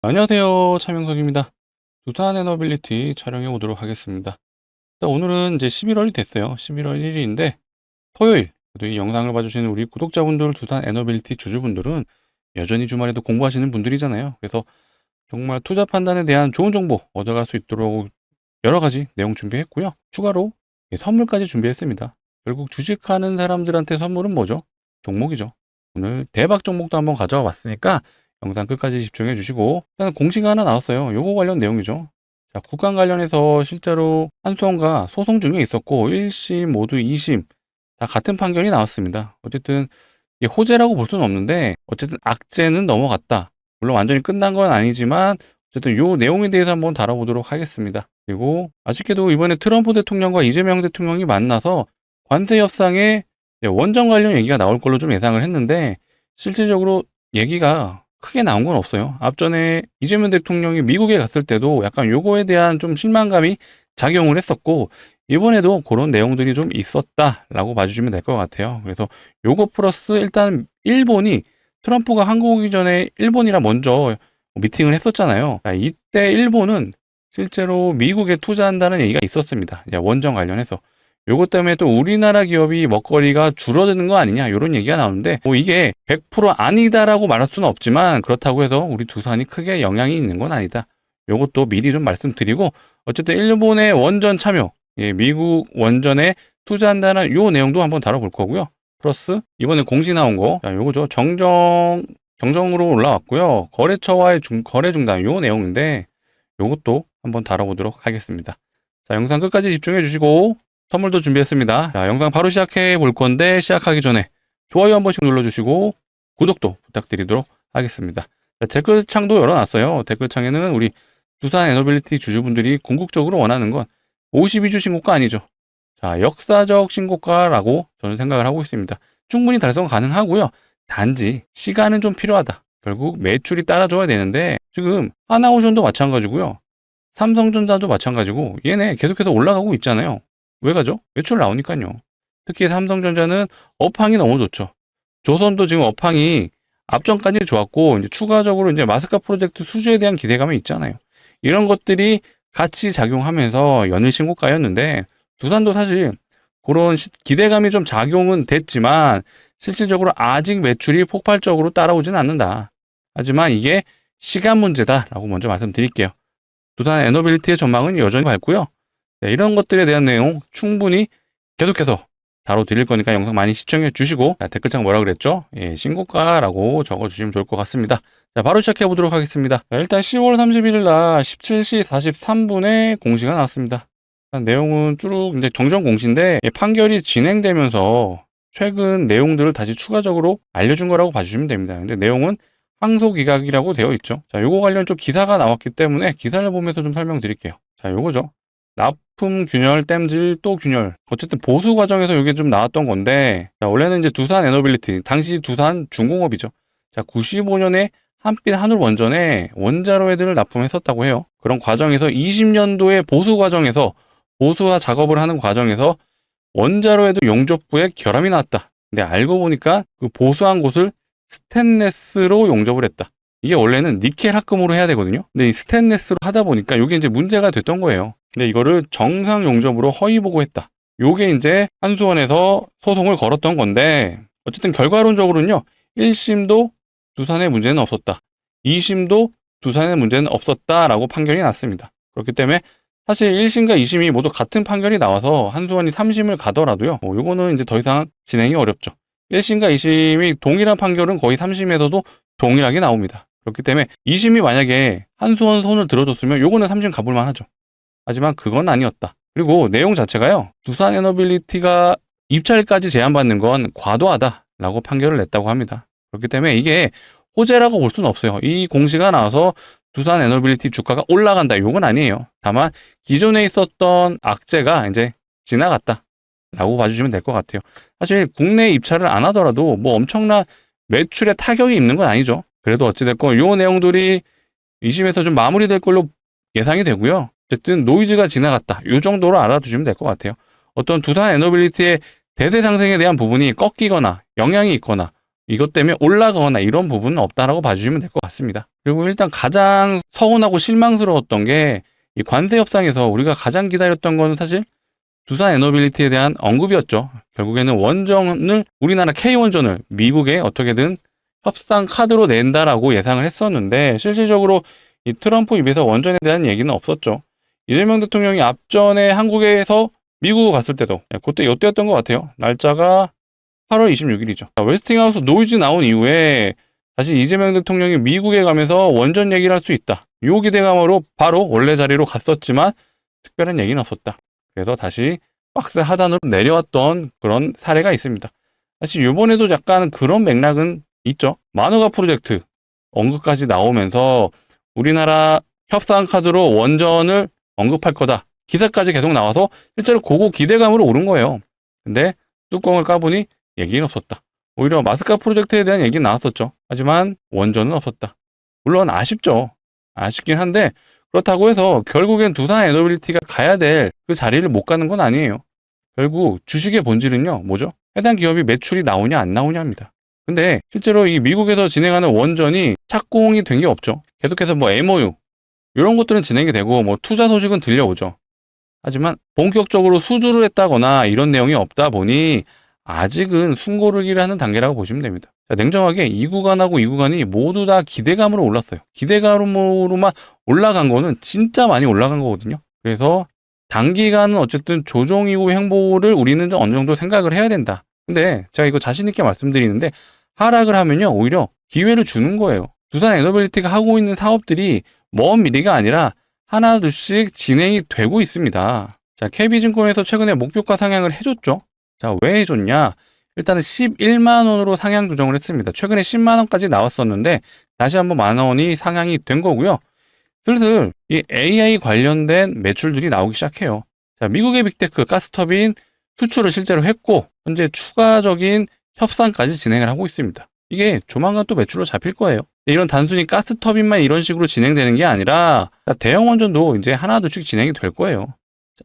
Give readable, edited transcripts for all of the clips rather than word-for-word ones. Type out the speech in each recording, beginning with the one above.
안녕하세요. 차명석입니다. 두산 에너빌리티 촬영해 보도록 하겠습니다. 오늘은 이제 11월이 됐어요. 11월 1일인데 토요일. 그래도 이 영상을 봐주시는 우리 구독자분들, 두산 에너빌리티 주주분들은 여전히 주말에도 공부하시는 분들이잖아요. 그래서 정말 투자 판단에 대한 좋은 정보 얻어갈 수 있도록 여러 가지 내용 준비했고요. 추가로 선물까지 준비했습니다. 결국 주식하는 사람들한테 선물은 뭐죠? 종목이죠. 오늘 대박 종목도 한번 가져와 봤으니까 영상 끝까지 집중해 주시고, 일단 공시가 하나 나왔어요. 요거 관련 내용이죠. 자, 국감 관련해서 실제로 한수원과 소송 중에 있었고 1심 모두 2심 다 같은 판결이 나왔습니다. 어쨌든 이게 호재라고 볼 수는 없는데 어쨌든 악재는 넘어갔다. 물론 완전히 끝난 건 아니지만 어쨌든 요 내용에 대해서 한번 다뤄보도록 하겠습니다. 그리고 아쉽게도 이번에 트럼프 대통령과 이재명 대통령이 만나서 관세 협상에 원전 관련 얘기가 나올 걸로 좀 예상을 했는데 실질적으로 얘기가 크게 나온 건 없어요. 앞전에 이재명 대통령이 미국에 갔을 때도 약간 요거에 대한 좀 실망감이 작용을 했었고 이번에도 그런 내용들이 좀 있었다라고 봐주시면 될 것 같아요. 그래서 요거 플러스 일단 일본이 트럼프가 한국 오기 전에 일본이랑 먼저 미팅을 했었잖아요. 이때 일본은 실제로 미국에 투자한다는 얘기가 있었습니다. 원전 관련해서. 요것 때문에 또 우리나라 기업이 먹거리가 줄어드는 거 아니냐 이런 얘기가 나오는데 뭐 이게 100% 아니다라고 말할 수는 없지만 그렇다고 해서 우리 두산이 크게 영향이 있는 건 아니다. 요것도 미리 좀 말씀드리고 어쨌든 일본의 원전 참여, 미국 원전에 투자한다는 요 내용도 한번 다뤄볼 거고요. 플러스 이번에 공시 나온 거, 요거죠. 정정으로 올라왔고요. 거래처와의 거래 중단 요 내용인데 요것도 한번 다뤄보도록 하겠습니다. 자, 영상 끝까지 집중해 주시고 선물도 준비했습니다. 자, 영상 바로 시작해 볼 건데 시작하기 전에 좋아요 한 번씩 눌러주시고 구독도 부탁드리도록 하겠습니다. 자, 댓글창도 열어놨어요. 댓글창에는 우리 두산 에너빌리티 주주분들이 궁극적으로 원하는 건 52주 신고가 아니죠. 자, 역사적 신고가라고 저는 생각을 하고 있습니다. 충분히 달성 가능하고요. 단지 시간은 좀 필요하다. 결국 매출이 따라줘야 되는데 지금 하나오션도 마찬가지고요. 삼성전자도 마찬가지고 얘네 계속해서 올라가고 있잖아요. 왜 가죠? 매출 나오니까요. 특히 삼성전자는 업황이 너무 좋죠. 조선도 지금 업황이 앞전까지 좋았고 이제 추가적으로 이제 마스카 프로젝트 수주에 대한 기대감이 있잖아요. 이런 것들이 같이 작용하면서 연일 신고가였는데 두산도 사실 그런 기대감이 좀 작용은 됐지만 실질적으로 아직 매출이 폭발적으로 따라오지는 않는다. 하지만 이게 시간 문제다라고 먼저 말씀드릴게요. 두산 에너빌리티의 전망은 여전히 밝고요. 네, 이런 것들에 대한 내용 충분히 계속해서 다뤄드릴 거니까 영상 많이 시청해 주시고 댓글창 뭐라 그랬죠? 신고가라고 적어주시면 좋을 것 같습니다. 자, 바로 시작해 보도록 하겠습니다. 자, 일단 10월 31일 날 17시 43분에 공시가 나왔습니다. 내용은 쭉 이제 정정 공시인데 판결이 진행되면서 최근 내용들을 다시 추가적으로 알려준 거라고 봐주시면 됩니다. 근데 내용은 항소기각이라고 되어 있죠. 자, 요거 관련 좀 기사가 나왔기 때문에 기사를 보면서 좀 설명드릴게요. 자, 요거죠. 납품 균열, 땜질, 또 균열. 어쨌든 보수 과정에서 이게 좀 나왔던 건데, 자, 원래는 이제 두산 에너빌리티, 당시 두산 중공업이죠. 자, 95년에 한빛 한울 원전에 원자로 헤드를 납품했었다고 해요. 그런 과정에서 20년도에 보수 과정에서 보수화 작업을 하는 과정에서 원자로 헤드 용접부에 결함이 나왔다. 근데 알고 보니까 그 보수한 곳을 스테인레스로 용접을 했다. 이게 원래는 니켈 합금으로 해야 되거든요. 근데 이 스테인레스로 하다 보니까 이게 이제 문제가 됐던 거예요. 근데 이거를 정상 용접으로 허위 보고했다. 요게 이제 한수원에서 소송을 걸었던 건데 어쨌든 결과론적으로는요. 1심도 두산의 문제는 없었다. 2심도 두산의 문제는 없었다라고 판결이 났습니다. 그렇기 때문에 사실 1심과 2심이 모두 같은 판결이 나와서 한수원이 3심을 가더라도요. 요거는 이제 더 이상 진행이 어렵죠. 1심과 2심이 동일한 판결은 거의 3심에서도 동일하게 나옵니다. 그렇기 때문에 2심이 만약에 한수원 손을 들어줬으면 요거는 3심 가볼만 하죠. 하지만 그건 아니었다. 그리고 내용 자체가요. 두산 에너빌리티가 입찰까지 제한받는 건 과도하다라고 판결을 냈다고 합니다. 그렇기 때문에 이게 호재라고 볼 수는 없어요. 이 공시가 나와서 두산 에너빌리티 주가가 올라간다. 이건 아니에요. 다만 기존에 있었던 악재가 이제 지나갔다라고 봐주시면 될 것 같아요. 사실 국내 입찰을 안 하더라도 뭐 엄청난 매출에 타격이 있는 건 아니죠. 그래도 어찌됐건 요 내용들이 2심에서 좀 마무리될 걸로 예상이 되고요. 어쨌든 노이즈가 지나갔다. 이 정도로 알아두시면 될 것 같아요. 어떤 두산 에너빌리티의 대대 상승에 대한 부분이 꺾이거나 영향이 있거나 이것 때문에 올라가거나 이런 부분은 없다라고 봐주시면 될 것 같습니다. 그리고 일단 가장 서운하고 실망스러웠던 게 이 관세 협상에서 우리가 가장 기다렸던 거는 사실 두산 에너빌리티에 대한 언급이었죠. 결국에는 원전을 우리나라 K원전을 미국에 어떻게든 협상 카드로 낸다라고 예상을 했었는데 실질적으로 이 트럼프 입에서 원전에 대한 얘기는 없었죠. 이재명 대통령이 앞전에 한국에서 미국 갔을 때도 그때 이때였던 것 같아요. 날짜가 8월 26일이죠. 웨스팅하우스 노이즈 나온 이후에 다시 이재명 대통령이 미국에 가면서 원전 얘기를 할 수 있다. 요 기대감으로 바로 원래 자리로 갔었지만 특별한 얘기는 없었다. 그래서 다시 박스 하단으로 내려왔던 그런 사례가 있습니다. 사실 이번에도 약간 그런 맥락은 있죠. 마누가 프로젝트 언급까지 나오면서 우리나라 협상 카드로 원전을 언급할 거다. 기사까지 계속 나와서 실제로 그거 기대감으로 오른 거예요. 근데 뚜껑을 까보니 얘기는 없었다. 오히려 마스카 프로젝트에 대한 얘기는 나왔었죠. 하지만 원전은 없었다. 물론 아쉽죠. 아쉽긴 한데 그렇다고 해서 결국엔 두산 에너빌리티가 가야 될 그 자리를 못 가는 건 아니에요. 결국 주식의 본질은요. 뭐죠? 해당 기업이 매출이 나오냐 안 나오냐입니다. 근데 실제로 이 미국에서 진행하는 원전이 착공이 된 게 없죠. 계속해서 뭐 MOU 이런 것들은 진행이 되고 뭐 투자 소식은 들려오죠. 하지만 본격적으로 수주를 했다거나 이런 내용이 없다 보니 아직은 숨고르기를 하는 단계라고 보시면 됩니다. 자, 냉정하게 이 구간하고 이 구간이 모두 다 기대감으로 올랐어요. 기대감으로만 올라간 거는 진짜 많이 올라간 거거든요. 그래서 단기간은 어쨌든 조정 이후 행보를 우리는 좀 어느 정도 생각을 해야 된다. 근데 제가 이거 자신 있게 말씀드리는데 하락을 하면요 오히려 기회를 주는 거예요. 두산 에너빌리티가 하고 있는 사업들이 먼 미래가 아니라 하나둘씩 진행이 되고 있습니다. 자, KB증권에서 최근에 목표가 상향을 해줬죠. 자, 왜 해줬냐? 일단은 11만 원으로 상향 조정을 했습니다. 최근에 10만 원까지 나왔었는데 다시 한번 만 원이 상향이 된 거고요. 슬슬 이 AI 관련된 매출들이 나오기 시작해요. 자, 미국의 빅테크 가스터빈 수출을 실제로 했고 현재 추가적인 협상까지 진행을 하고 있습니다. 이게 조만간 또 매출로 잡힐 거예요. 이런 단순히 가스터빈만 이런 식으로 진행되는 게 아니라 대형 원전도 이제 하나둘씩 진행이 될 거예요.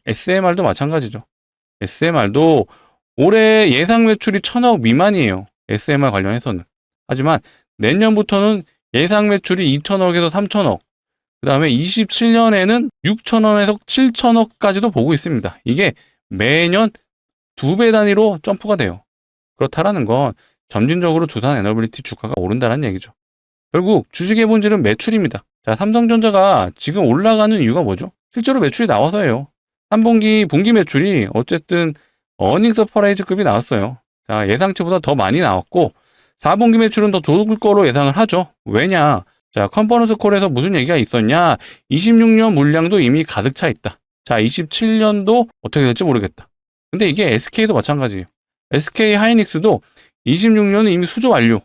SMR도 마찬가지죠. SMR도 올해 예상 매출이 1,000억 미만이에요. SMR 관련해서는. 하지만 내년부터는 예상 매출이 2,000억에서 3,000억. 그 다음에 27년에는 6,000원에서 7,000억까지도 보고 있습니다. 이게 매년 2배 단위로 점프가 돼요. 그렇다라는 건 점진적으로 두산 에너빌리티 주가가 오른다는 얘기죠. 결국 주식의 본질은 매출입니다. 자, 삼성전자가 지금 올라가는 이유가 뭐죠? 실제로 매출이 나와서예요. 3분기 분기 매출이 어쨌든 어닝 서프라이즈급이 나왔어요. 자, 예상치보다 더 많이 나왔고 4분기 매출은 더 좋을 거로 예상을 하죠. 왜냐? 자, 컨퍼런스 콜에서 무슨 얘기가 있었냐? 26년 물량도 이미 가득 차 있다. 자, 27년도 어떻게 될지 모르겠다. 근데 이게 SK도 마찬가지예요. SK 하이닉스도 26년은 이미 수주 완료.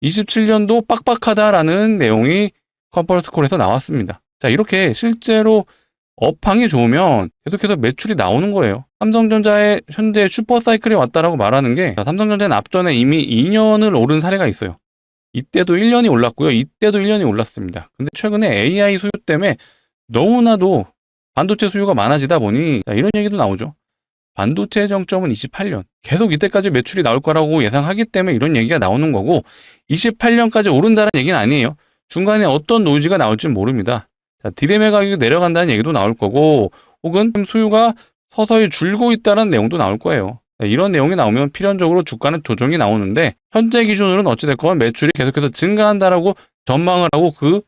27년도 빡빡하다라는 내용이 컨퍼런스 콜에서 나왔습니다. 자, 이렇게 실제로 업황이 좋으면 계속해서 매출이 나오는 거예요. 삼성전자의 현재 슈퍼사이클이 왔다라고 말하는 게 삼성전자는 앞전에 이미 2년을 오른 사례가 있어요. 이때도 1년이 올랐고요. 이때도 1년이 올랐습니다. 근데 최근에 AI 수요 때문에 너무나도 반도체 수요가 많아지다 보니 이런 얘기도 나오죠. 반도체 정점은 28년. 계속 이때까지 매출이 나올 거라고 예상하기 때문에 이런 얘기가 나오는 거고 28년까지 오른다는 얘기는 아니에요. 중간에 어떤 노이즈가 나올지 모릅니다. 자, 디램의 가격이 내려간다는 얘기도 나올 거고 혹은 수요가 서서히 줄고 있다는 내용도 나올 거예요. 이런 내용이 나오면 필연적으로 주가는 조정이 나오는데 현재 기준으로는 어찌됐건 매출이 계속해서 증가한다라고 전망을 하고 그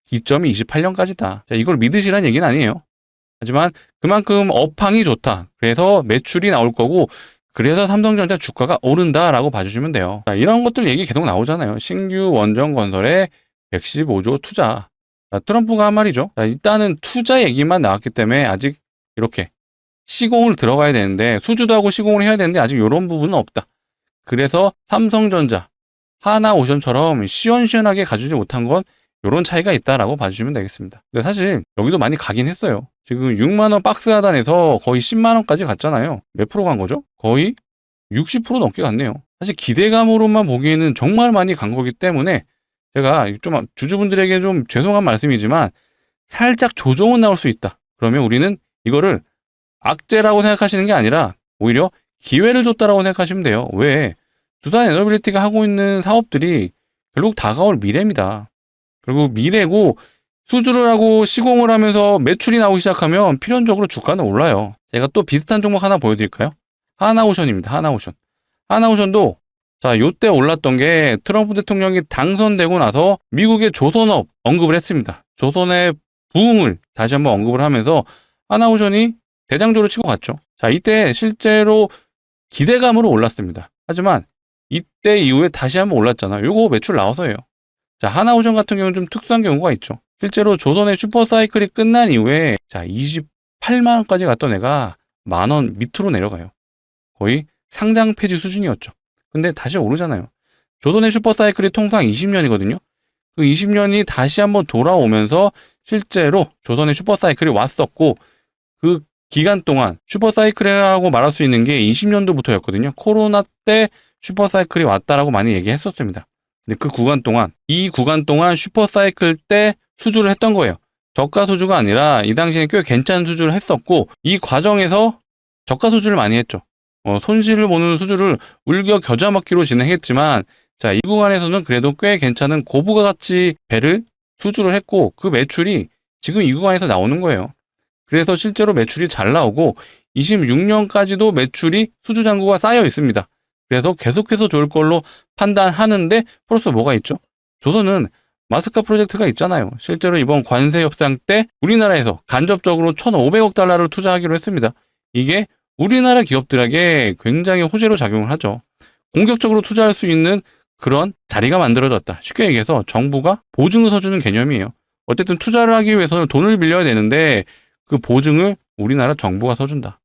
기점이 28년까지다. 자, 이걸 믿으시라는 얘기는 아니에요. 하지만 그만큼 업황이 좋다. 그래서 매출이 나올 거고 그래서 삼성전자 주가가 오른다라고 봐주시면 돼요. 자, 이런 것들 얘기 계속 나오잖아요. 신규 원전 건설에 115조 투자. 자, 트럼프가 한 말이죠. 자, 일단은 투자 얘기만 나왔기 때문에 아직 이렇게 시공을 들어가야 되는데 수주도 하고 시공을 해야 되는데 아직 이런 부분은 없다. 그래서 삼성전자, 하나오션처럼 시원시원하게 가주지 못한 건 이런 차이가 있다라고 봐주시면 되겠습니다. 근데 사실 여기도 많이 가긴 했어요. 지금 6만 원 박스 하단에서 거의 10만 원까지 갔잖아요. 몇 프로 간 거죠? 거의 60% 넘게 갔네요. 사실 기대감으로만 보기에는 정말 많이 간 거기 때문에 제가 좀 주주분들에게 좀 죄송한 말씀이지만 살짝 조정은 나올 수 있다. 그러면 우리는 이거를 악재라고 생각하시는 게 아니라 오히려 기회를 줬다라고 생각하시면 돼요. 왜? 두산 에너빌리티가 하고 있는 사업들이 결국 다가올 미래입니다. 결국 미래고 수주를 하고 시공을 하면서 매출이 나오기 시작하면 필연적으로 주가는 올라요. 제가 또 비슷한 종목 하나 보여드릴까요? 하나오션입니다. 하나오션. 하나오션도 자, 요때 올랐던 게 트럼프 대통령이 당선되고 나서 미국의 조선업 언급을 했습니다. 조선의 부흥을 다시 한번 언급을 하면서 하나오션이 대장조를 치고 갔죠. 자, 이때 실제로 기대감으로 올랐습니다. 하지만 이때 이후에 다시 한번 올랐잖아요. 요거 매출 나와서예요. 자, 하나오션 같은 경우는 좀 특수한 경우가 있죠. 실제로 조선의 슈퍼사이클이 끝난 이후에 자, 28만 원까지 갔던 애가 10,000원 밑으로 내려가요. 거의 상장 폐지 수준이었죠. 근데 다시 오르잖아요. 조선의 슈퍼사이클이 통상 20년이거든요. 그 20년이 다시 한번 돌아오면서 실제로 조선의 슈퍼사이클이 왔었고 그 기간 동안 슈퍼사이클이라고 말할 수 있는 게 20년도부터였거든요. 코로나 때 슈퍼사이클이 왔다라고 많이 얘기했었습니다. 근데 그 구간 동안, 이 구간 동안 슈퍼사이클 때 수주를 했던 거예요. 저가 수주가 아니라 이 당시에 꽤 괜찮은 수주를 했었고 이 과정에서 저가 수주를 많이 했죠. 손실을 보는 수주를 울겨 겨자 먹기로 진행했지만 자, 이 구간에서는 그래도 꽤 괜찮은 고부가 가치 배를 수주를 했고 그 매출이 지금 이 구간에서 나오는 거예요. 그래서 실제로 매출이 잘 나오고 26년까지도 매출이 수주 잔고가 쌓여 있습니다. 그래서 계속해서 좋을 걸로 판단하는데 플러스 뭐가 있죠? 조선은 마스카 프로젝트가 있잖아요. 실제로 이번 관세 협상 때 우리나라에서 간접적으로 1,500억 달러를 투자하기로 했습니다. 이게 우리나라 기업들에게 굉장히 호재로 작용을 하죠. 공격적으로 투자할 수 있는 그런 자리가 만들어졌다. 쉽게 얘기해서 정부가 보증을 서주는 개념이에요. 어쨌든 투자를 하기 위해서는 돈을 빌려야 되는데 그 보증을 우리나라 정부가 서준다.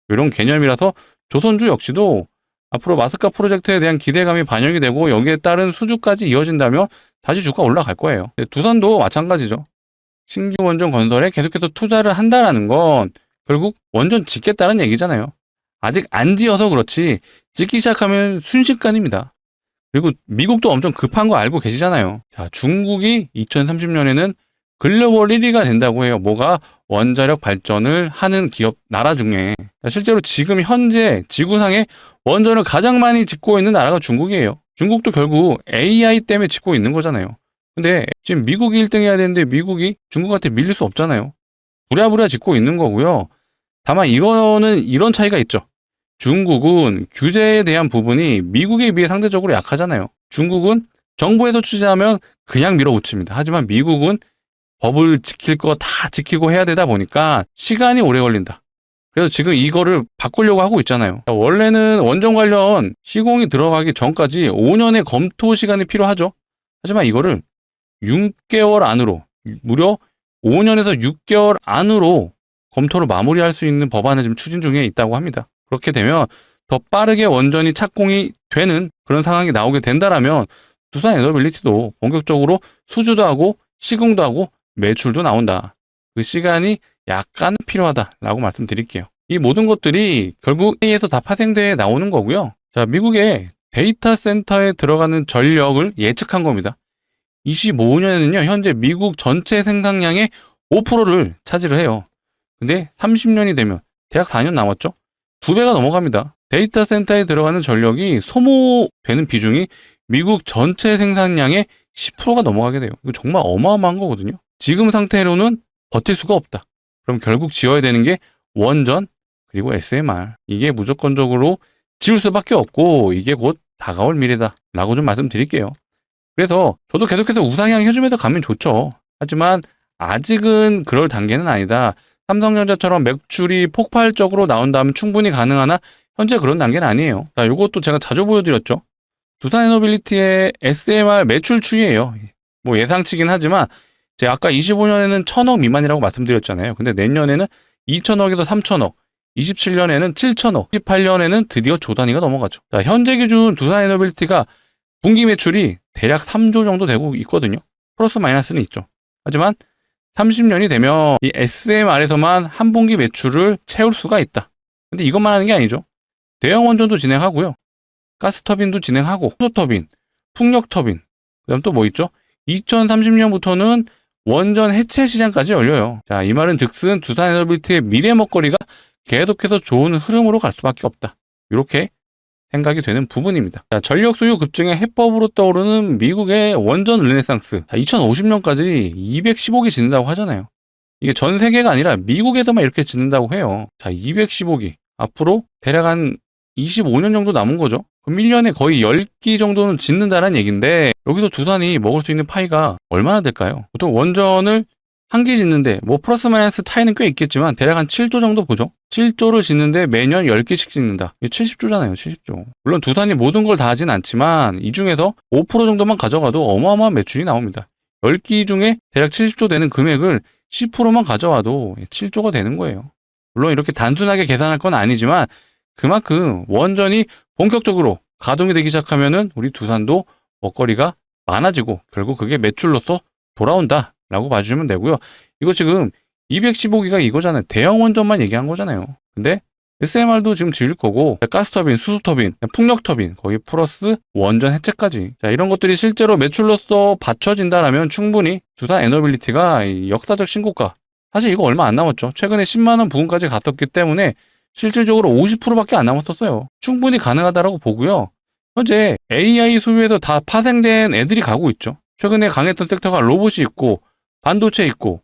이런 개념이라서 조선주 역시도 앞으로 마스카 프로젝트에 대한 기대감이 반영이 되고 여기에 따른 수주까지 이어진다면 다시 주가 올라갈 거예요. 두산도 마찬가지죠. 신규 원전 건설에 계속해서 투자를 한다는 건 결국 원전 짓겠다는 얘기잖아요. 아직 안 지어서 그렇지 짓기 시작하면 순식간입니다. 그리고 미국도 엄청 급한 거 알고 계시잖아요. 자, 중국이 2030년에는 글로벌 1위가 된다고 해요. 뭐가? 원자력 발전을 하는 기업 나라 중에. 실제로 지금 현재 지구상에 원전을 가장 많이 짓고 있는 나라가 중국이에요. 중국도 결국 AI 때문에 짓고 있는 거잖아요. 근데 지금 미국이 1등 해야 되는데 미국이 중국한테 밀릴 수 없잖아요. 부랴부랴 짓고 있는 거고요. 다만 이거는 이런 차이가 있죠. 중국은 규제에 대한 부분이 미국에 비해 상대적으로 약하잖아요. 중국은 정부에서 취재하면 그냥 밀어붙입니다. 하지만 미국은 법을 지킬 거 다 지키고 해야 되다 보니까 시간이 오래 걸린다. 그래서 지금 이거를 바꾸려고 하고 있잖아요. 원래는 원전 관련 시공이 들어가기 전까지 5년의 검토 시간이 필요하죠. 하지만 이거를 6개월 안으로, 무려 5년에서 6개월 안으로 검토를 마무리할 수 있는 법안을 지금 추진 중에 있다고 합니다. 그렇게 되면 더 빠르게 원전이 착공이 되는 그런 상황이 나오게 된다라면 두산 에너빌리티도 본격적으로 수주도 하고 시공도 하고 매출도 나온다. 그 시간이 약간 필요하다라고 말씀드릴게요. 이 모든 것들이 결국 A에서 다 파생돼 나오는 거고요. 자, 미국의 데이터 센터에 들어가는 전력을 예측한 겁니다. 25년에는요, 현재 미국 전체 생산량의 5%를 차지를 해요. 근데 30년이 되면 대략 4년 남았죠? 2배가 넘어갑니다. 데이터 센터에 들어가는 전력이 소모되는 비중이 미국 전체 생산량의 10%가 넘어가게 돼요. 이거 정말 어마어마한 거거든요. 지금 상태로는 버틸 수가 없다. 그럼 결국 지어야 되는 게 원전 그리고 SMR. 이게 무조건적으로 지을 수밖에 없고 이게 곧 다가올 미래다 라고 좀 말씀드릴게요. 그래서 저도 계속해서 우상향 해주면서 가면 좋죠. 하지만 아직은 그럴 단계는 아니다. 삼성전자처럼 매출이 폭발적으로 나온다면 충분히 가능하나 현재 그런 단계는 아니에요. 자, 이것도 제가 자주 보여드렸죠. 두산에너빌리티의 SMR 매출 추이예요. 뭐 예상치긴 하지만 제가 아까 25년에는 1,000억 미만이라고 말씀드렸잖아요. 근데 내년에는 2,000억에서 3,000억, 27년에는 7,000억, 28년에는 드디어 조 단위가 넘어가죠. 자, 현재 기준 두산에너빌리티가 분기 매출이 대략 3조 정도 되고 있거든요. 플러스 마이너스는 있죠. 하지만 30년이 되면 이 SMR에서만 한 분기 매출을 채울 수가 있다. 근데 이것만 하는 게 아니죠. 대형 원전도 진행하고요. 가스터빈도 진행하고, 수소터빈, 풍력터빈, 그 다음 또 뭐 있죠? 2030년부터는 원전 해체 시장까지 열려요. 자, 이 말은 즉슨 두산에너빌리티의 미래 먹거리가 계속해서 좋은 흐름으로 갈 수밖에 없다. 이렇게 생각이 되는 부분입니다. 자, 전력 소요 급증의 해법으로 떠오르는 미국의 원전 르네상스. 2050년까지 210억이 짓는다고 하잖아요. 이게 전 세계가 아니라 미국에서만 이렇게 짓는다고 해요. 자, 210억이 앞으로 대략 한 25년 정도 남은 거죠. 그럼 1년에 거의 10기 정도는 짓는다는 얘기인데 여기서 두산이 먹을 수 있는 파이가 얼마나 될까요? 보통 원전을 한 기 짓는데 뭐 플러스 마이너스 차이는 꽤 있겠지만 대략 한 7조 정도 보죠. 7조를 짓는데 매년 10기씩 짓는다. 이게 70조잖아요. 70조. 물론 두산이 모든 걸 다 하진 않지만 이 중에서 5% 정도만 가져가도 어마어마한 매출이 나옵니다. 10기 중에 대략 70조 되는 금액을 10%만 가져와도 7조가 되는 거예요. 물론 이렇게 단순하게 계산할 건 아니지만 그만큼 원전이 본격적으로 가동이 되기 시작하면은 우리 두산도 먹거리가 많아지고 결국 그게 매출로서 돌아온다 라고 봐주시면 되고요. 이거 지금 215기가 이거잖아요. 대형 원전만 얘기한 거잖아요. 근데 SMR도 지금 지을 거고 가스터빈, 수소터빈, 풍력터빈 거기 플러스 원전 해체까지 자 이런 것들이 실제로 매출로서 받쳐진다라면 충분히 두산 에너빌리티가 역사적 신고가 사실 이거 얼마 안 남았죠. 최근에 10만원 부근까지 갔었기 때문에 실질적으로 50%밖에 안 남았었어요. 충분히 가능하다라고 보고요. 현재 AI 소유에서 다 파생된 애들이 가고 있죠. 최근에 강했던 섹터가 로봇이 있고 반도체 있고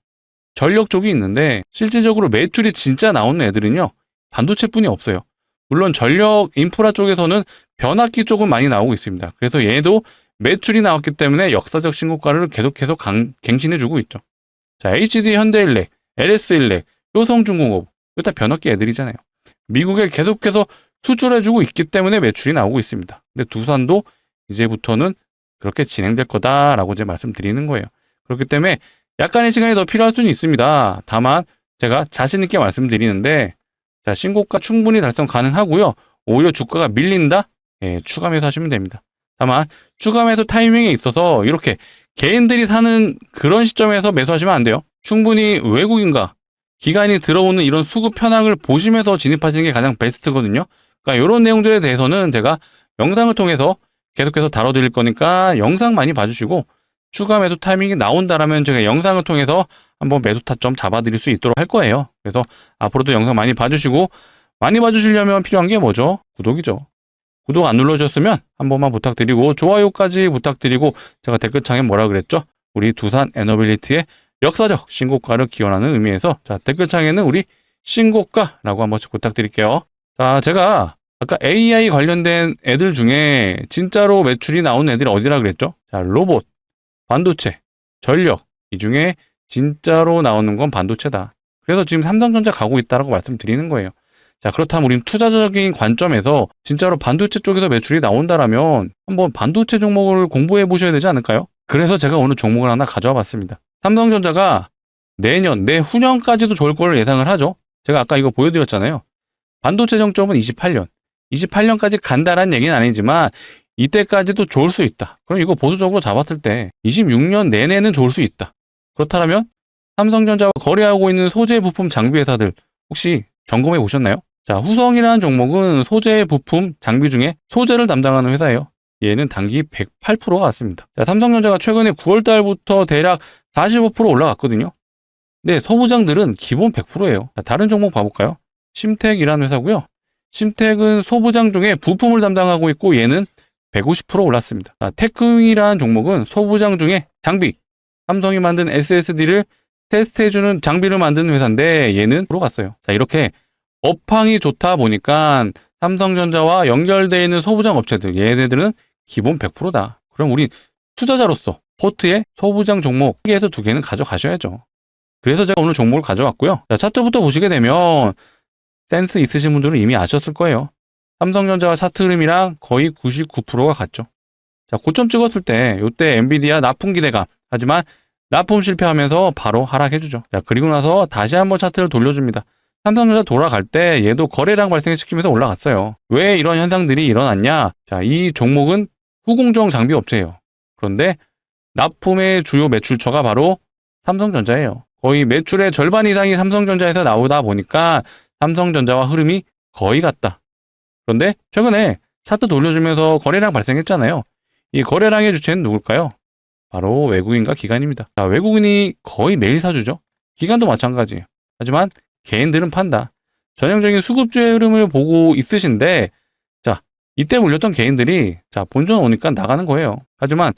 전력 쪽이 있는데 실질적으로 매출이 진짜 나오는 애들은요. 반도체뿐이 없어요. 물론 전력 인프라 쪽에서는 변압기 쪽은 많이 나오고 있습니다. 그래서 얘도 매출이 나왔기 때문에 역사적 신고가를 계속해서 갱신해주고 있죠. 자, HD 현대일렉, LS일렉, 효성중공업 이거 다 변압기 애들이잖아요. 미국에 계속해서 수출해주고 있기 때문에 매출이 나오고 있습니다. 근데 두산도 이제부터는 그렇게 진행될 거다라고 이제 말씀드리는 거예요. 그렇기 때문에 약간의 시간이 더 필요할 수는 있습니다. 다만 제가 자신 있게 말씀드리는데 자, 신고가 충분히 달성 가능하고요. 오히려 주가가 밀린다? 예, 추가 매수하시면 됩니다. 다만 추가 매수 타이밍에 있어서 이렇게 개인들이 사는 그런 시점에서 매수하시면 안 돼요. 충분히 외국인과 기관이 들어오는 이런 수급 현황을 보시면서 진입하시는 게 가장 베스트거든요. 그러니까 이런 내용들에 대해서는 제가 영상을 통해서 계속해서 다뤄드릴 거니까 영상 많이 봐주시고 추가 매수 타이밍이 나온다라면 제가 영상을 통해서 한번 매수 타점 잡아드릴 수 있도록 할 거예요. 그래서 앞으로도 영상 많이 봐주시고 많이 봐주시려면 필요한 게 뭐죠? 구독이죠. 구독 안 눌러주셨으면 한 번만 부탁드리고 좋아요까지 부탁드리고 제가 댓글창에 뭐라 그랬죠? 우리 두산 에너빌리티의 역사적 신고가를 기원하는 의미에서 자 댓글창에는 우리 신고가라고 한 번씩 부탁드릴게요. 자 제가 아까 AI 관련된 애들 중에 진짜로 매출이 나오는 애들이 어디라 그랬죠? 자 로봇, 반도체, 전력 이 중에 진짜로 나오는 건 반도체다. 그래서 지금 삼성전자 가고 있다라고 말씀드리는 거예요. 자 그렇다면 우리는 투자적인 관점에서 진짜로 반도체 쪽에서 매출이 나온다라면 한번 반도체 종목을 공부해 보셔야 되지 않을까요? 그래서 제가 오늘 종목을 하나 가져와 봤습니다. 삼성전자가 내년, 내후년까지도 좋을 걸 예상을 하죠. 제가 아까 이거 보여드렸잖아요. 반도체 정점은 28년. 28년까지 간다라는 얘기는 아니지만 이때까지도 좋을 수 있다. 그럼 이거 보수적으로 잡았을 때 26년 내내는 좋을 수 있다. 그렇다면 삼성전자와 거래하고 있는 소재 부품 장비 회사들 혹시 점검해 보셨나요? 자, 후성이라는 종목은 소재 부품 장비 중에 소재를 담당하는 회사예요. 얘는 단기 108%가 왔습니다. 자, 삼성전자가 최근에 9월 달부터 대략 45% 올라갔거든요. 네, 소부장들은 기본 100%예요. 자, 다른 종목 봐볼까요? 심텍이라는 회사고요. 심텍은 소부장 중에 부품을 담당하고 있고 얘는 150% 올랐습니다. 자, 테크윙이라는 종목은 소부장 중에 장비, 삼성이 만든 SSD를 테스트해주는 장비를 만드는 회사인데 얘는 들어갔어요. 자 이렇게 업황이 좋다 보니까 삼성전자와 연결되어 있는 소부장 업체들 얘네들은 기본 100%다. 그럼 우리 투자자로서 포트에 소부장 종목 1개에서 2개는 가져가셔야죠. 그래서 제가 오늘 종목을 가져왔고요. 자, 차트부터 보시게 되면 센스 있으신 분들은 이미 아셨을 거예요. 삼성전자와 차트 흐름이랑 거의 99%가 같죠. 자, 고점 찍었을 때 이때 엔비디아 납품 기대감 하지만 납품 실패하면서 바로 하락해주죠. 자, 그리고 나서 다시 한번 차트를 돌려줍니다. 삼성전자 돌아갈 때 얘도 거래량 발생시키면서 올라갔어요. 왜 이런 현상들이 일어났냐? 자, 이 종목은 후공정 장비 업체예요. 그런데 납품의 주요 매출처가 바로 삼성전자예요. 거의 매출의 절반 이상이 삼성전자에서 나오다 보니까 삼성전자와 흐름이 거의 같다. 그런데 최근에 차트 돌려주면서 거래량 발생했잖아요. 이 거래량의 주체는 누굴까요? 바로 외국인과 기관입니다. 자, 외국인이 거의 매일 사주죠. 기관도 마찬가지예요. 하지만 개인들은 판다. 전형적인 수급주의 흐름을 보고 있으신데 자, 이때 물렸던 개인들이 자 본전 오니까 나가는 거예요. 하지만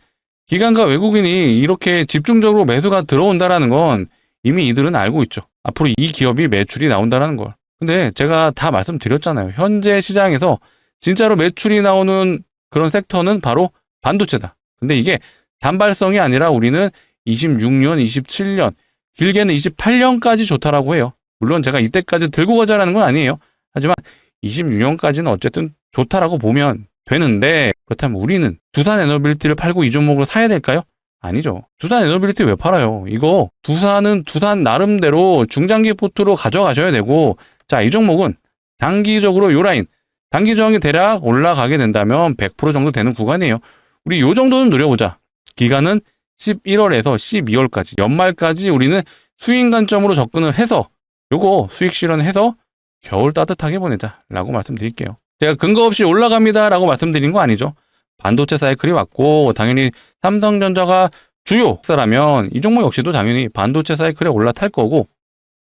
기관과 외국인이 이렇게 집중적으로 매수가 들어온다라는 건 이미 이들은 알고 있죠. 앞으로 이 기업이 매출이 나온다라는 걸. 근데 제가 다 말씀드렸잖아요. 현재 시장에서 진짜로 매출이 나오는 그런 섹터는 바로 반도체다. 근데 이게 단발성이 아니라 우리는 26년, 27년, 길게는 28년까지 좋다라고 해요. 물론 제가 이때까지 들고 가자라는 건 아니에요. 하지만 26년까지는 어쨌든 좋다라고 보면 되는데, 그렇다면 우리는 두산 에너빌리티를 팔고 이 종목을 사야 될까요? 아니죠. 두산 에너빌리티 왜 팔아요? 이거 두산은 두산 나름대로 중장기 포트로 가져가셔야 되고, 자, 이 종목은 단기적으로 요 라인, 단기 저항이 대략 올라가게 된다면 100% 정도 되는 구간이에요. 우리 요 정도는 노려보자. 기간은 11월에서 12월까지, 연말까지 우리는 수익 관점으로 접근을 해서 요거 수익 실현해서 겨울 따뜻하게 보내자 라고 말씀드릴게요. 제가 근거 없이 올라갑니다 라고 말씀드린 거 아니죠. 반도체 사이클이 왔고 당연히 삼성전자가 주요 사라면 이 종목 역시도 당연히 반도체 사이클에 올라탈 거고,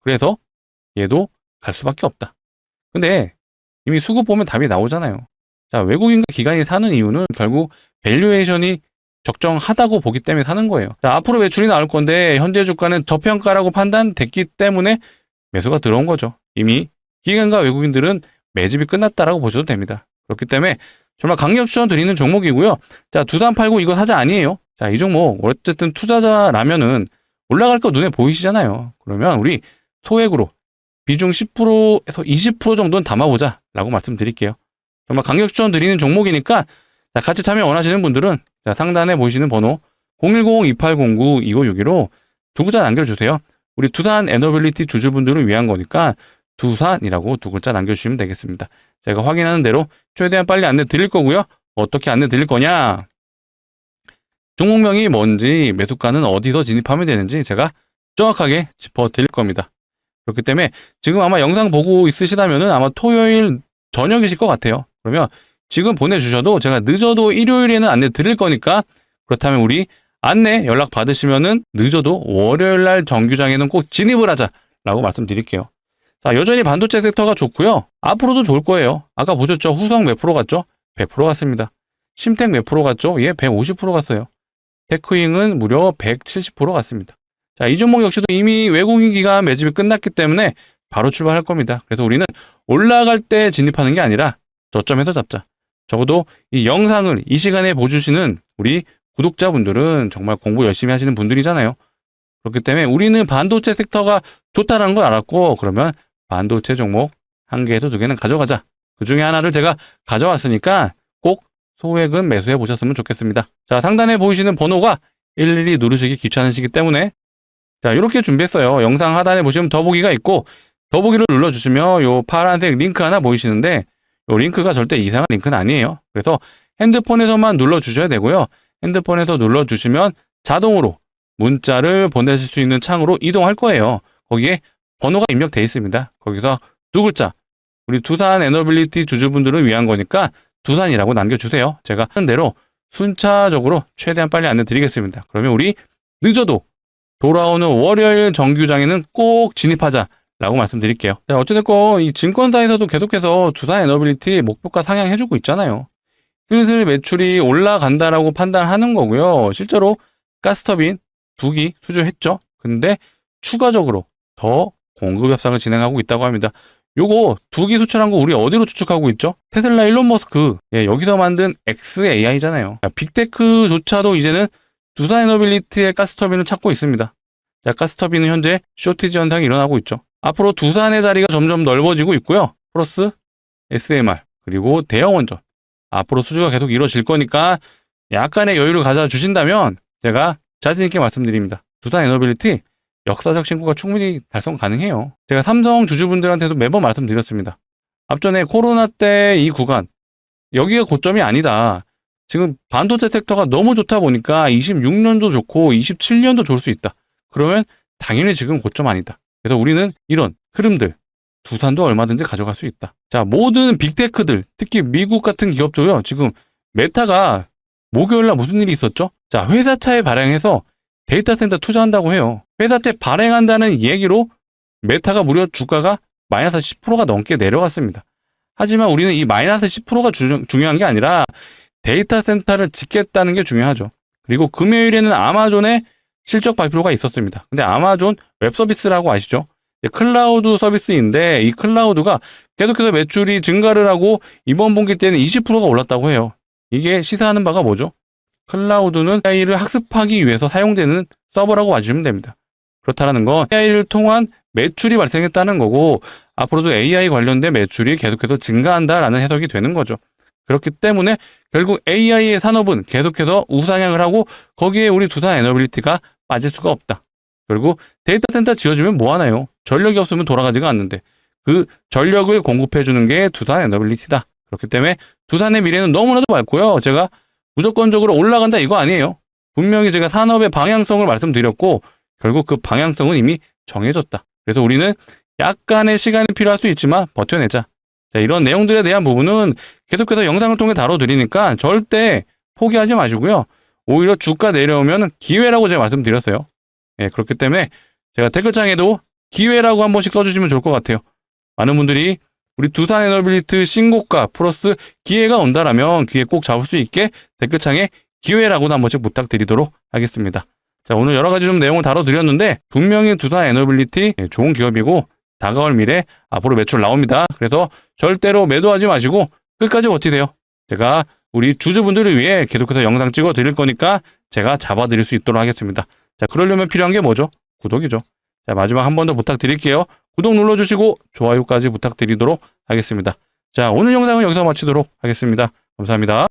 그래서 얘도 갈 수밖에 없다. 근데 이미 수급 보면 답이 나오잖아요. 자, 외국인과 기관이 사는 이유는 결국 밸류에이션이 적정하다고 보기 때문에 사는 거예요. 자, 앞으로 매출이 나올 건데 현재 주가는 저평가라고 판단됐기 때문에 매수가 들어온 거죠. 이미 기관과 외국인들은 매집이 끝났다라고 보셔도 됩니다. 그렇기 때문에 정말 강력 추천 드리는 종목이고요. 자, 두산 팔고 이거 사자 아니에요. 자, 이 종목 어쨌든 투자자라면은 올라갈 거 눈에 보이시잖아요. 그러면 우리 소액으로 비중 10%에서 20% 정도는 담아보자 라고 말씀드릴게요. 정말 강력 추천 드리는 종목이니까 자, 같이 참여 원하시는 분들은 자, 상단에 보이시는 번호 010-2809-2561로 두 글자 남겨주세요. 우리 두산 에너빌리티 주주분들을 위한 거니까 두산이라고 두 글자 남겨주시면 되겠습니다. 제가 확인하는 대로 최대한 빨리 안내 드릴 거고요. 어떻게 안내 드릴 거냐? 종목명이 뭔지, 매수가는 어디서 진입하면 되는지 제가 정확하게 짚어 드릴 겁니다. 그렇기 때문에 지금 아마 영상 보고 있으시다면은 아마 토요일 저녁이실 것 같아요. 그러면 지금 보내주셔도 제가 늦어도 일요일에는 안내 드릴 거니까, 그렇다면 우리 안내 연락 받으시면은 늦어도 월요일 날 정규장에는 꼭 진입을 하자라고 말씀드릴게요. 자, 여전히 반도체 섹터가 좋고요. 앞으로도 좋을 거예요. 아까 보셨죠? 후성 몇 프로 갔죠? 100% 갔습니다. 심택 몇 프로 갔죠? 예, 150% 갔어요. 테크잉은 무려 170% 갔습니다. 자, 이 종목 역시도 이미 외국인 기관 매집이 끝났기 때문에 바로 출발할 겁니다. 그래서 우리는 올라갈 때 진입하는 게 아니라 저점에서 잡자. 적어도 이 영상을 이 시간에 보주시는 우리 구독자분들은 정말 공부 열심히 하시는 분들이잖아요. 그렇기 때문에 우리는 반도체 섹터가 좋다는 걸 알았고, 그러면 반도체 종목 한 개에서 두 개는 가져가자. 그 중에 하나를 제가 가져왔으니까 꼭 소액은 매수해 보셨으면 좋겠습니다. 자, 상단에 보이시는 번호가 일일이 누르시기 귀찮으시기 때문에 자, 이렇게 준비했어요. 영상 하단에 보시면 더보기가 있고, 더보기를 눌러주시면 요 파란색 링크 하나 보이시는데 요 링크가 절대 이상한 링크는 아니에요. 그래서 핸드폰에서만 눌러주셔야 되고요. 핸드폰에서 눌러주시면 자동으로 문자를 보내실 수 있는 창으로 이동할 거예요. 거기에 번호가 입력되어 있습니다. 거기서 두 글자, 우리 두산 에너빌리티 주주분들을 위한 거니까 두산이라고 남겨주세요. 제가 하는 대로 순차적으로 최대한 빨리 안내 드리겠습니다. 그러면 우리 늦어도 돌아오는 월요일 정규장에는 꼭 진입하자라고 말씀드릴게요. 자, 어찌됐건 이 증권사에서도 계속해서 두산 에너빌리티 목표가 상향해주고 있잖아요. 슬슬 매출이 올라간다라고 판단하는 거고요. 실제로 가스터빈 2기 수주했죠. 근데 추가적으로 더 공급 협상을 진행하고 있다고 합니다. 요거 2기 수출한 거 우리 어디로 추측하고 있죠? 테슬라 일론 머스크, 예, 여기서 만든 XAI잖아요. 빅테크조차도 이제는 두산 에너빌리티의 가스터빈을 찾고 있습니다. 자, 가스터빈은 현재 쇼티지 현상이 일어나고 있죠. 앞으로 두산의 자리가 점점 넓어지고 있고요. 플러스 SMR 그리고 대형 원전 앞으로 수주가 계속 이루어질 거니까 약간의 여유를 가져주신다면 제가 자신 있게 말씀드립니다. 두산 에너빌리티 역사적 신고가 충분히 달성 가능해요. 제가 삼성 주주분들한테도 매번 말씀드렸습니다. 앞전에 코로나 때 이 구간, 여기가 고점이 아니다. 지금 반도체 섹터가 너무 좋다 보니까 26년도 좋고 27년도 좋을 수 있다. 그러면 당연히 지금 고점 아니다. 그래서 우리는 이런 흐름들, 두산도 얼마든지 가져갈 수 있다. 자, 모든 빅테크들, 특히 미국 같은 기업도요. 지금 메타가 목요일날 무슨 일이 있었죠? 자, 회사차에 발행해서 데이터 센터 투자한다고 해요. 회사채 발행한다는 얘기로 메타가 무려 주가가 마이너스 10%가 넘게 내려갔습니다. 하지만 우리는 이 마이너스 10%가 중요한 게 아니라 데이터 센터를 짓겠다는 게 중요하죠. 그리고 금요일에는 아마존의 실적 발표가 있었습니다. 근데 아마존 웹 서비스라고 아시죠? 클라우드 서비스인데 이 클라우드가 계속해서 매출이 증가를 하고 이번 분기 때는 20%가 올랐다고 해요. 이게 시사하는 바가 뭐죠? 클라우드는 AI를 학습하기 위해서 사용되는 서버라고 봐주시면 됩니다. 그렇다는 건 AI를 통한 매출이 발생했다는 거고 앞으로도 AI 관련된 매출이 계속해서 증가한다라는 해석이 되는 거죠. 그렇기 때문에 결국 AI의 산업은 계속해서 우상향을 하고 거기에 우리 두산 에너빌리티가 빠질 수가 없다. 결국 데이터 센터 지어주면 뭐하나요? 전력이 없으면 돌아가지가 않는데 그 전력을 공급해주는 게 두산 에너빌리티다. 그렇기 때문에 두산의 미래는 너무나도 밝고요. 제가 무조건적으로 올라간다 이거 아니에요. 분명히 제가 산업의 방향성을 말씀드렸고 결국 그 방향성은 이미 정해졌다. 그래서 우리는 약간의 시간이 필요할 수 있지만 버텨내자. 자, 이런 내용들에 대한 부분은 계속해서 영상을 통해 다뤄드리니까 절대 포기하지 마시고요. 오히려 주가 내려오면 기회라고 제가 말씀드렸어요. 예, 그렇기 때문에 제가 댓글창에도 기회라고 한 번씩 써주시면 좋을 것 같아요. 많은 분들이 우리 두산 에너빌리티 신고가 플러스 기회가 온다라면 기회 꼭 잡을 수 있게 댓글창에 기회라고도 한 번씩 부탁드리도록 하겠습니다. 자, 오늘 여러 가지 좀 내용을 다뤄드렸는데 분명히 두산 에너빌리티 좋은 기업이고 다가올 미래 앞으로 매출 나옵니다. 그래서 절대로 매도하지 마시고 끝까지 버티세요. 제가 우리 주주분들을 위해 계속해서 영상 찍어 드릴 거니까 제가 잡아 드릴 수 있도록 하겠습니다. 자, 그러려면 필요한 게 뭐죠? 구독이죠. 자, 마지막 한 번 더 부탁드릴게요. 구독 눌러주시고 좋아요까지 부탁드리도록 하겠습니다. 자, 오늘 영상은 여기서 마치도록 하겠습니다. 감사합니다.